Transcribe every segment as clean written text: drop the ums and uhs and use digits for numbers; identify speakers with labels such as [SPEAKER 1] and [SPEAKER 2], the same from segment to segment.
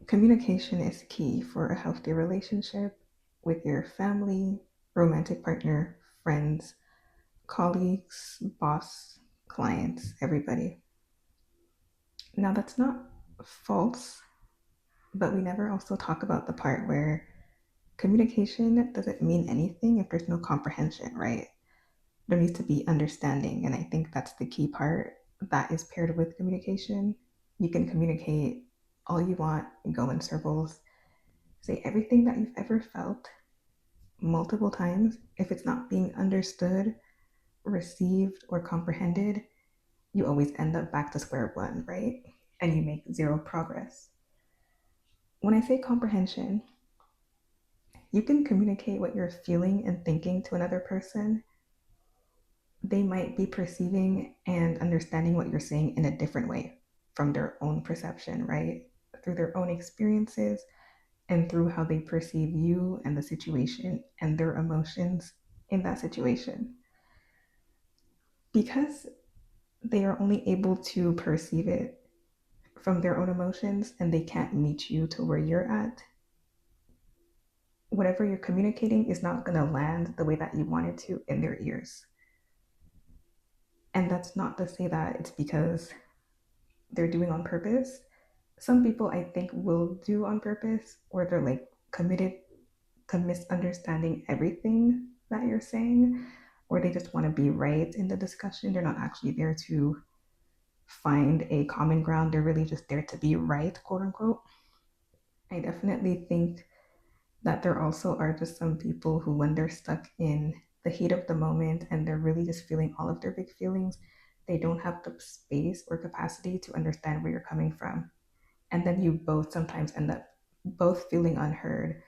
[SPEAKER 1] Communication is key for a healthy relationship with your family, romantic partner, friends, colleagues, boss, clients, everybody. Now, that's not false, but we never also talk about the part where communication doesn't mean anything if there's no comprehension, right? There needs to be understanding. And I think that's the key part that is paired with communication. You can communicate all you want, go in circles, say everything that you've ever felt multiple times. If it's not being understood, received, or comprehended, you always end up back to square one, right? And you make zero progress. When I say comprehension, you can communicate what you're feeling and thinking to another person. They might be perceiving and understanding what you're saying in a different way from their own perception, right? Through their own experiences and through how they perceive you and the situation and their emotions in that situation. Because they are only able to perceive it from their own emotions and they can't meet you to where you're at, whatever you're communicating is not going to land the way that you want it to in their ears. And that's not to say that it's because they're doing on purpose. Some people I think will do on purpose, or they're like committed to misunderstanding everything that you're saying, or they just want to be right in the discussion. They're not actually there to find a common ground. They're really just there to be right, quote unquote. I definitely think that there also are just some people who, when they're stuck in the heat of the moment and they're really just feeling all of their big feelings, they don't have the space or capacity to understand where you're coming from. And then you both sometimes end up both feeling unheard.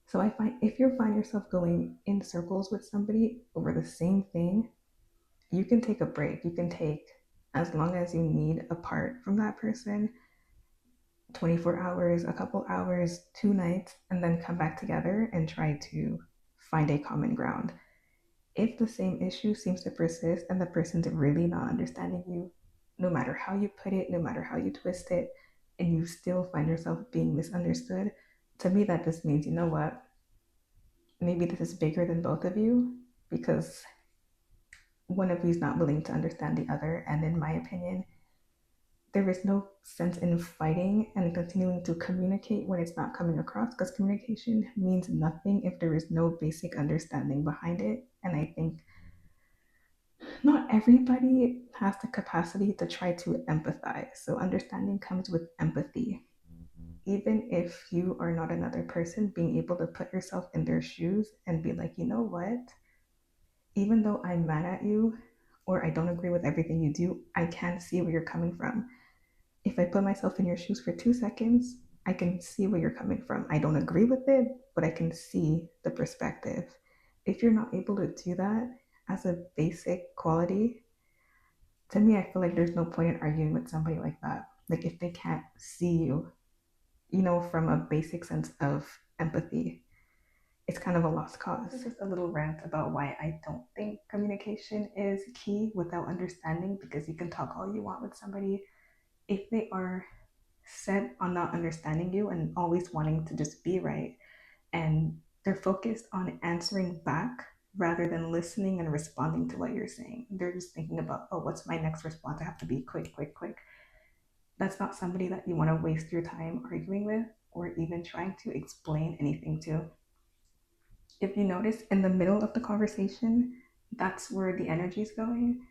[SPEAKER 1] So I find if you find yourself going in circles with somebody over the same thing, you can take a break. You can take as long as you need apart from that person, 24 hours, a couple hours, 2 nights, and then come back together and try to find a common ground. If the same issue seems to persist and the person's really not understanding you, no matter how you put it, no matter how you twist it, and you still find yourself being misunderstood, to me, that just means, you know what? Maybe this is bigger than both of you because one of you is not willing to understand the other. And in my opinion, there is no sense in fighting and continuing to communicate when it's not coming across because communication means nothing if there is no basic understanding behind it. And I think not everybody has the capacity to try to empathize. So understanding comes with empathy. Even if you are not another person, being able to put yourself in their shoes and be like, you know what? Even though I'm mad at you or I don't agree with everything you do, I can see where you're coming from. If I put myself in your shoes for 2 seconds, I can see where you're coming from. I don't agree with it, but I can see the perspective. If you're not able to do that as a basic quality, to me, I feel like there's no point in arguing with somebody like that. Like if they can't see you, from a basic sense of empathy, it's kind of a lost cause. This is just a little rant about why I don't think communication is key without understanding because you can talk all you want with somebody. If they are set on not understanding you and always wanting to just be right, and they're focused on answering back rather than listening and responding to what you're saying. They're just thinking about, oh, what's my next response? I have to be quick, quick, quick. That's not somebody that you want to waste your time arguing with or even trying to explain anything to. If you notice in the middle of the conversation, that's where the energy is going.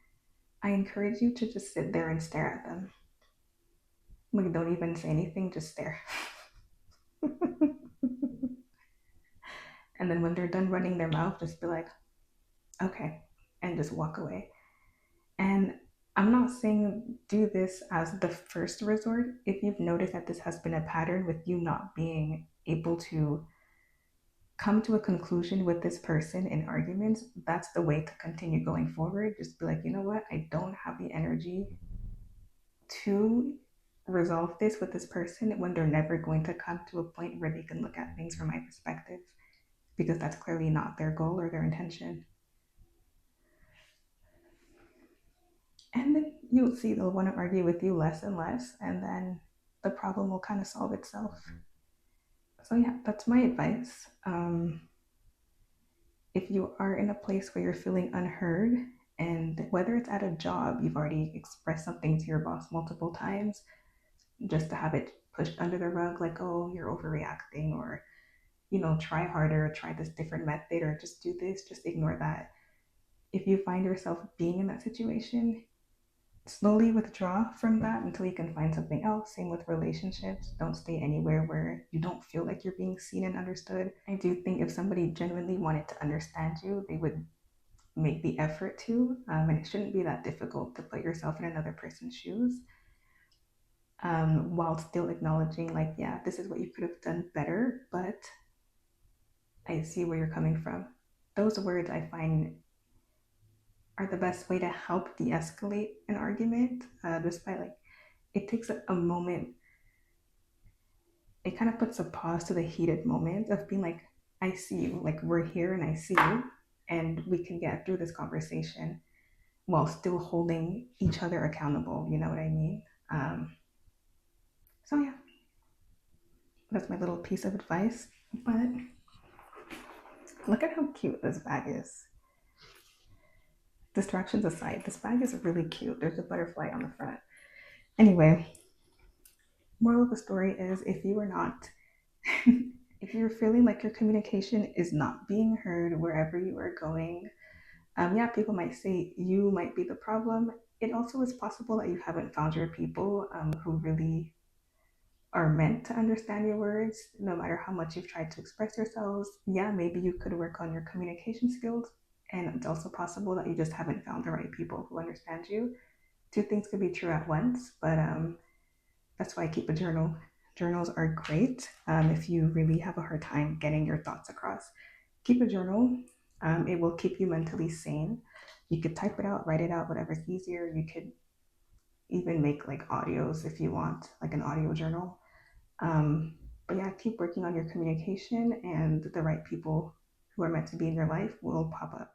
[SPEAKER 1] I encourage you to just sit there and stare at them. Like, don't even say anything, just stare. And then when they're done running their mouth, just be like, okay, and just walk away. And I'm not saying do this as the first resort. If you've noticed that this has been a pattern with you not being able to come to a conclusion with this person in arguments, that's the way to continue going forward. Just be like, you know what? I don't have the energy to resolve this with this person when they're never going to come to a point where they can look at things from my perspective because that's clearly not their goal or their intention. And then you'll see they'll want to argue with you less and less. And then the problem will kind of solve itself. So yeah, that's my advice. If you are in a place where you're feeling unheard, and whether it's at a job, you've already expressed something to your boss multiple times, just to have it pushed under the rug, like, oh, you're overreacting, or, try harder, try this different method, or just do this, just ignore that. If you find yourself being in that situation, slowly withdraw from that until you can find something else. Same with relationships. Don't stay anywhere where you don't feel like you're being seen and understood. I do think if somebody genuinely wanted to understand you, they would make the effort to. And it shouldn't be that difficult to put yourself in another person's shoes, while still acknowledging, like, yeah, this is what you could have done better, but I see where you're coming from. Those words I find are the best way to help de escalate an argument, despite, like, it takes a moment. It kind of puts a pause to the heated moment of being like, I see you, like, we're here and I see you, and we can get through this conversation while still holding each other accountable. You know what I mean? So, yeah, that's my little piece of advice. But look at how cute this bag is. Distractions aside, this bag is really cute. There's a butterfly on the front. Anyway, moral of the story is, if you are not, if you're feeling like your communication is not being heard wherever you are going, yeah, people might say you might be the problem. It also is possible that you haven't found your people, who really are meant to understand your words, no matter how much you've tried to express yourselves. Yeah, maybe you could work on your communication skills. And it's also possible that you just haven't found the right people who understand you. Two things could be true at once, but that's why I keep a journal. Journals are great, if you really have a hard time getting your thoughts across. Keep a journal. It will keep you mentally sane. You could type it out, write it out, whatever's easier. You could even make like audios if you want, like an audio journal. Um, but yeah, keep working on your communication, and the right people who are meant to be in your life will pop up.